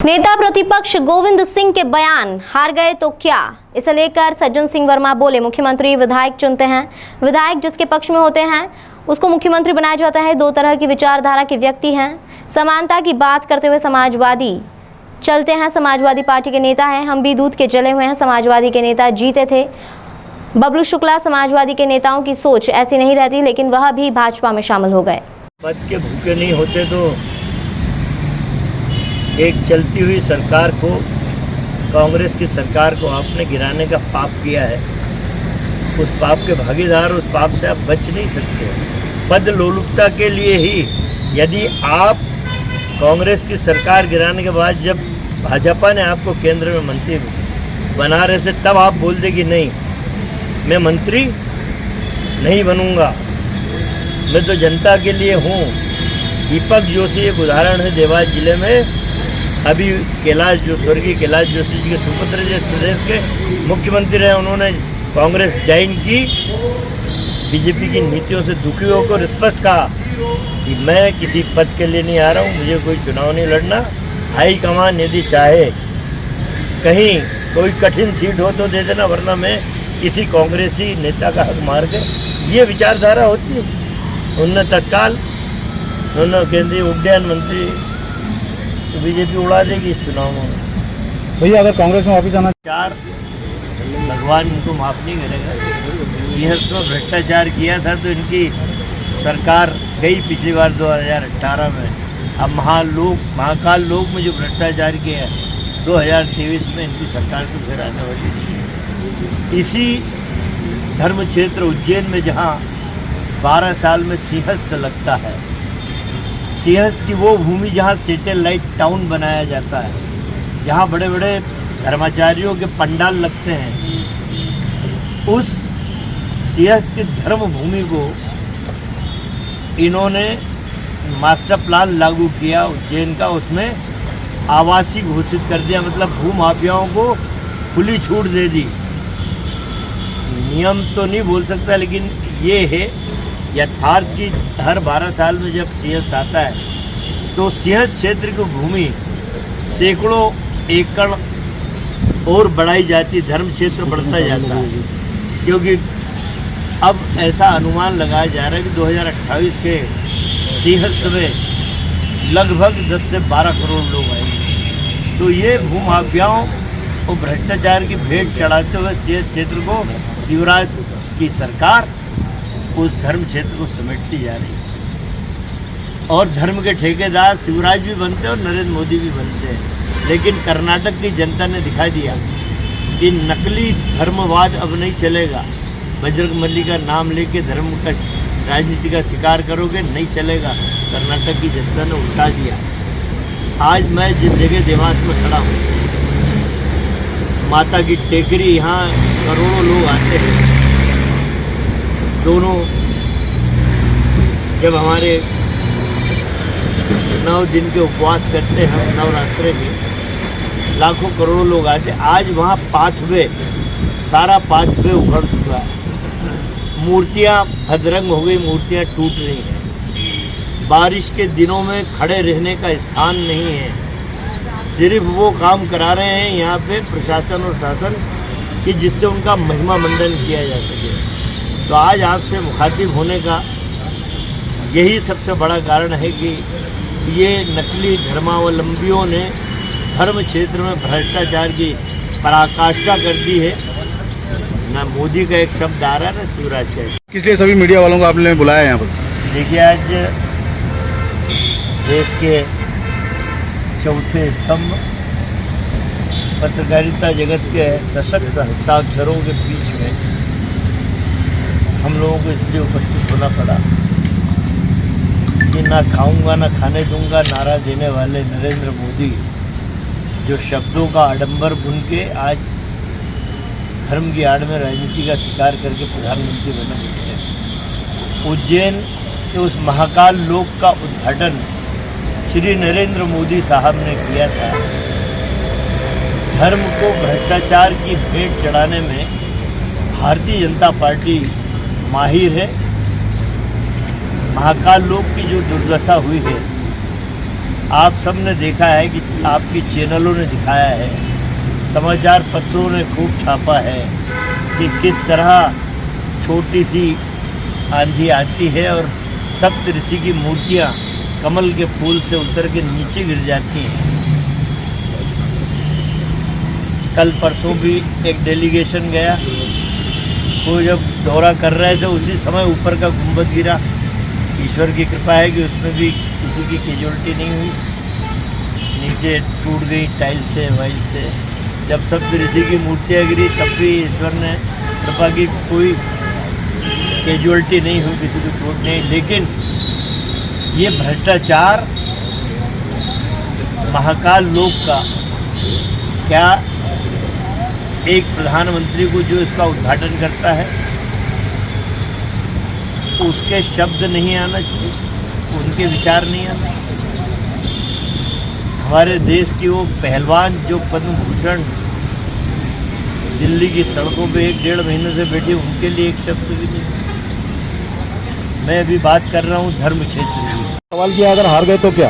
नेता प्रतिपक्ष गोविंद सिंह के बयान हार गए तो क्या, इसे लेकर सज्जन सिंह वर्मा बोले, मुख्यमंत्री विधायक चुनते हैं। विधायक जिसके पक्ष में होते हैं उसको मुख्यमंत्री बनाया जाता है। दो तरह की विचारधारा के व्यक्ति हैं। समानता की बात करते हुए समाजवादी चलते हैं, समाजवादी पार्टी के नेता हैं। हम भी दूध के जले हुए हैं। समाजवादी के नेता जीते थे। बबलू शुक्ला समाजवादी के नेताओं की सोच ऐसी नहीं रहती, लेकिन वह भी भाजपा में शामिल हो गए। पद के भूखे नहीं होते तो एक चलती हुई सरकार को, कांग्रेस की सरकार को आपने गिराने का पाप किया है। उस पाप के भागीदार, उस पाप से आप बच नहीं सकते। पद लोलुपता के लिए ही यदि आप कांग्रेस की सरकार गिराने के बाद जब भाजपा ने आपको केंद्र में मंत्री बना रहे थे, तब आप बोल दे कि नहीं मैं मंत्री नहीं बनूंगा, मैं तो जनता के लिए हूँ। दीपक जोशी एक उदाहरण है। देवास जिले में अभी कैलाश जो स्वर्गीय कैलाश जोशी जी के सुपुत्र जिस प्रदेश के मुख्यमंत्री रहे, उन्होंने कांग्रेस ज्वाइन की। बीजेपी की नीतियों से दुखी होकर स्पष्ट कहा कि मैं किसी पद के लिए नहीं आ रहा हूँ, मुझे कोई चुनाव नहीं लड़ना। हाईकमान यदि चाहे कहीं कोई कठिन सीट हो तो दे देना, वरना मैं किसी कांग्रेसी नेता का हक मार के, ये विचारधारा होती है। उन्होंने तत्काल केंद्रीय उड्डयन मंत्री तो बीजेपी उड़ा देगी इस चुनाव में। भैया अगर कांग्रेस में वापिस आना, भगवान इनको माफ नहीं करेगा। सिंहस्थ में भ्रष्टाचार किया था तो इनकी सरकार गई पिछली बार 2018 में। अब महाकाल लोक में जो भ्रष्टाचार किया है 2023 में इनकी सरकार तो फिर आने वाली है। इसी धर्म क्षेत्र उज्जैन में जहाँ 12 साल में सिंहस्थ लगता है, सिंहस्थ की वो भूमि जहाँ सैटेलाइट टाउन बनाया जाता है, जहाँ बड़े बड़े धर्माचार्यों के पंडाल लगते हैं, उस सिंहस्थ की धर्म भूमि को इन्होंने मास्टर प्लान लागू किया उज्जैन का। उसमें आवासीय घोषित कर दिया, मतलब भूमाफियाओं को खुली छूट दे दी। नियम तो नहीं बोल सकता, लेकिन ये है यथार्थ की हर 12 साल में जब सिंहस्थ आता है तो सिंहस्थ क्षेत्र की भूमि सैकड़ों एकड़ और बढ़ाई जाती, धर्म क्षेत्र बढ़ता जाता है। क्योंकि अब ऐसा अनुमान लगाया जा रहा है कि 2028 के सिंहस्थ में लगभग 10 से 12 करोड़ लोग आएंगे। तो ये भूमाफियाओं और भ्रष्टाचार की भेंट चढ़ाते हुए सिंहस्थ क्षेत्र को शिवराज की सरकार उस धर्म क्षेत्र को समेटती जा रही है। और धर्म के ठेकेदार शिवराज भी बनते हैं और नरेंद्र मोदी भी बनते हैं। लेकिन कर्नाटक की जनता ने दिखा दिया कि नकली धर्मवाद अब नहीं चलेगा। बजरंगबली का नाम लेके धर्म का राजनीति का शिकार करोगे, नहीं चलेगा। कर्नाटक की जनता ने उल्टा दिया। आज मैं जिस जगह देवास में खड़ा हूँ, माता की टेकरी, यहाँ करोड़ों लोग आते हैं। दोनों जब हमारे 9 दिन के उपवास करते हैं, नवरात्रे में लाखों करोड़ों लोग आते। आज वहाँ पाथवे, सारा पाथवे उखड़ चुका है। मूर्तियाँ भद्रंग हो गई, मूर्तियाँ टूट रही हैं। बारिश के दिनों में खड़े रहने का स्थान नहीं है। सिर्फ वो काम करा रहे हैं यहाँ पे प्रशासन और शासन कि जिससे उनका महिमा मंडन किया जा सके। तो आज आपसे मुखातिब होने का यही सबसे बड़ा कारण है कि ये नकली धर्मावलंबियों ने धर्म क्षेत्र में भ्रष्टाचार की पराकाष्ठा कर दी है। ना मोदी का एक शब्द आ रहा है, ना शिवराज का। किस लिए सभी मीडिया वालों को आपने बुलाया यहाँ पर? देखिए, आज देश के चौथे स्तंभ पत्रकारिता जगत के सशक्त हस्ताक्षरों के बीच में हम लोगों को इसलिए उपस्थित होना पड़ा कि ना खाऊंगा ना खाने दूंगा नारा देने वाले नरेंद्र मोदी, जो शब्दों का आडंबर बुन के आज धर्म की आड़ में राजनीति का शिकार करके प्रधानमंत्री बने हैं। उज्जैन के उस महाकाल लोक का उद्घाटन श्री नरेंद्र मोदी साहब ने किया था। धर्म को भ्रष्टाचार की भेंट चढ़ाने में भारतीय जनता पार्टी माहिर है। महाकाल लोक की जो दुर्दशा हुई है आप सब ने देखा है कि आपकी चैनलों ने दिखाया है, समाचार पत्रों ने खूब छापा है कि किस तरह छोटी सी आंधी आती है और सप्त ऋषि की मूर्तियाँ कमल के फूल से उतर के नीचे गिर जाती हैं। कल परसों भी एक डेलीगेशन गया, वो जब दौरा कर रहे थे उसी समय ऊपर का गुंबद गिरा। ईश्वर की कृपा है कि उसमें भी किसी की कैजुअलिटी नहीं हुई, नीचे टूट गई टाइल से वाइल से। जब सप्त ऋषि की मूर्तियाँ गिरी तब भी ईश्वर ने कृपा की, कोई कैजुअलिटी नहीं हुई, किसी को चोट नहीं। लेकिन ये भ्रष्टाचार महाकाल लोक का, क्या एक प्रधानमंत्री को जो इसका उद्घाटन करता है उसके शब्द नहीं आना चाहिए, उनके विचार नहीं आना चाहिए। हमारे देश की वो पहलवान जो पद्म भूषण दिल्ली की सड़कों पे 1-1.5 महीने से बैठे, उनके लिए एक शब्द भी नहीं। मैं अभी बात कर रहा हूँ धर्म क्षेत्र की। सवाल किया, अगर हार गए तो क्या?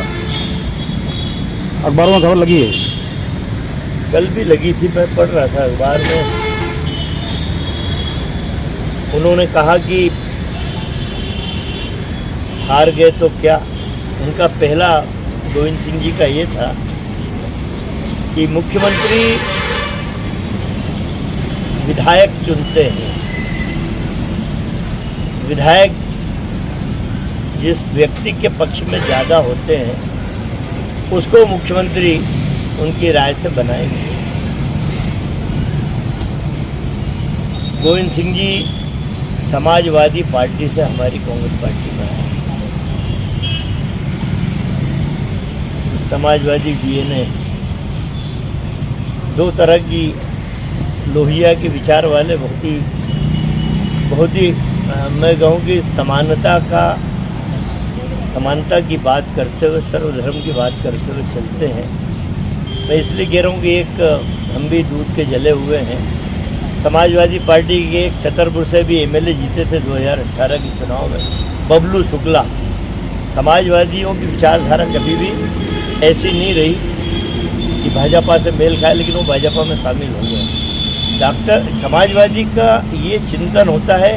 अखबारों में खबर लगी है, कल भी लगी थी, मैं पढ़ रहा था अखबार में। उन्होंने कहा कि हार गए तो क्या। उनका पहला गोविंद सिंह जी का ये था कि मुख्यमंत्री विधायक चुनते हैं, विधायक जिस व्यक्ति के पक्ष में ज़्यादा होते हैं उसको मुख्यमंत्री उनकी राय से बनाएंगे। गोविंद सिंह जी समाजवादी पार्टी से हमारी कांग्रेस पार्टी में आए। समाजवादी डीएनए, दो तरह की लोहिया के विचार वाले, बहुत ही मैं कहूँ कि समानता की बात करते हुए, सर्वधर्म की बात करते हुए चलते हैं। मैं इसलिए कह रहा हूँ कि एक हम भी दूध के जले हुए हैं। समाजवादी पार्टी के एक छतरपुर से भी एमएलए जीते थे 2018 के चुनाव में, बबलू शुक्ला। समाजवादियों की विचारधारा कभी भी ऐसी नहीं रही कि भाजपा से मेल खाए, लेकिन वो भाजपा में शामिल हो गए। समाजवादी का ये चिंतन होता है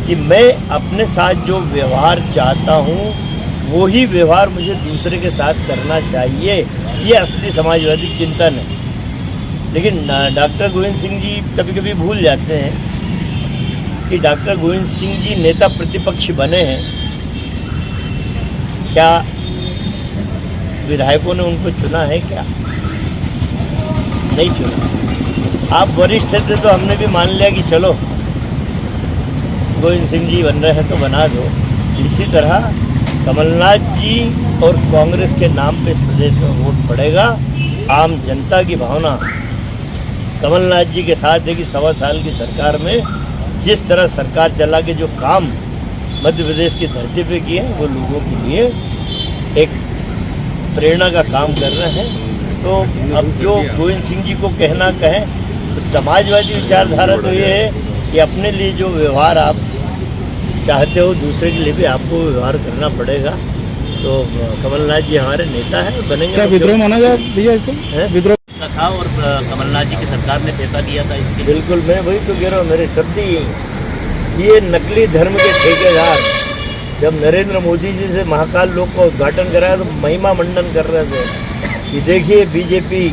कि मैं अपने साथ जो व्यवहार चाहता हूँ वही व्यवहार मुझे दूसरे के साथ करना चाहिए, ये असली समाजवादी चिंतन है। लेकिन डॉक्टर गोविंद सिंह जी कभी कभी भूल जाते हैं कि डॉक्टर गोविंद सिंह जी नेता प्रतिपक्ष बने हैं। क्या विधायकों ने उनको चुना है? क्या नहीं चुना। आप वरिष्ठ थे तो हमने भी मान लिया कि चलो गोविंद सिंह जी बन रहे हैं तो बना दो। इसी तरह कमलनाथ जी और कांग्रेस के नाम पे इस प्रदेश में वोट पड़ेगा। आम जनता की भावना कमलनाथ जी के साथ है कि 1.25 साल की सरकार में जिस तरह सरकार चला के जो काम मध्य प्रदेश की धरती पे किए हैं वो लोगों के लिए एक प्रेरणा का काम कर रहे हैं। तो अब जो गोविंद सिंह जी को कहना कहें, तो समाजवादी विचारधारा तो ये है कि अपने लिए जो व्यवहार आप चाहते हो दूसरे के लिए भी आपको व्यवहार करना पड़ेगा। तो कमलनाथ जी हमारे नेता हैं, बनेंगे। क्या विद्रोह माना जाए भैया इसको? विद्रोह था और कमलनाथ जी की सरकार ने फैसला लिया था इसके। बिल्कुल, मैं वही तो कह रहा हूँ, मेरे शब्द ही ये नकली धर्म के ठेकेदार जब नरेंद्र मोदी जी से महाकाल लोक का उद्घाटन कराया तो महिमा मंडन कर रहे थे कि देखिए बीजेपी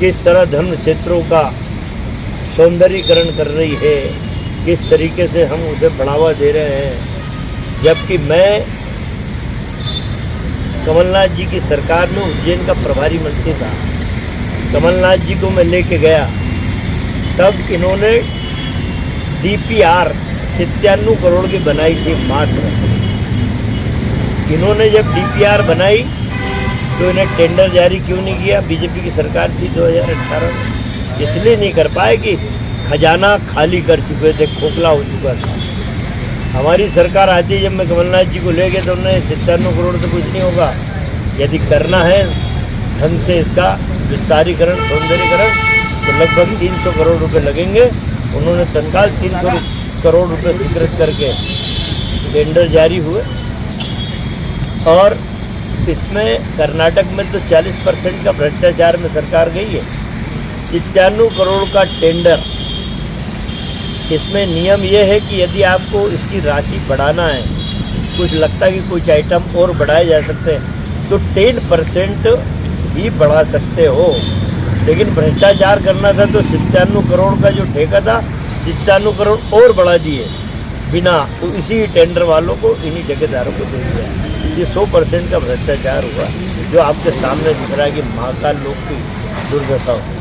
किस तरह धर्म क्षेत्रों का सौंदर्यीकरण कर रही है, किस तरीके से हम उसे बढ़ावा दे रहे हैं। जबकि मैं कमलनाथ जी की सरकार में उज्जैन का प्रभारी मंत्री था, कमलनाथ जी को मैं लेके गया, तब इन्होंने DPR 97 करोड़ की बनाई थी मात्र। इन्होंने जब DPR बनाई तो इन्हें टेंडर जारी क्यों नहीं किया? बीजेपी की सरकार थी 2018 में, इसलिए नहीं कर पाए कि खजाना खाली कर चुके थे, खोखला हो चुका था। हमारी सरकार आती, जब मैं कमलनाथ जी को ले गए तो उन्होंने 97 करोड़ से कुछ नहीं होगा, यदि करना है ढंग से इसका विस्तारीकरण, सौंदर्यीकरण, तो लगभग 300 करोड़ रुपए लगेंगे। उन्होंने तत्काल 300 करोड़ रुपए स्वीकृत करके टेंडर जारी हुए और इसमें कर्नाटक में तो 40% का भ्रष्टाचार में सरकार गई है। 97 करोड़ का टेंडर, इसमें नियम यह है कि यदि आपको इसकी राशि बढ़ाना है, कुछ लगता है कि कुछ आइटम और बढ़ाए जा सकते हैं, तो 10% भी बढ़ा सकते हो। लेकिन भ्रष्टाचार करना था तो 97 करोड़ का जो ठेका था 97 करोड़ और बढ़ा दिए बिना, तो इसी टेंडर वालों को, इन्हीं ठेकेदारों को दे दिया। ये 100% का भ्रष्टाचार हुआ, जो आपके सामने दिख रहा है कि महाकाल लोग की दुर्दशा हो।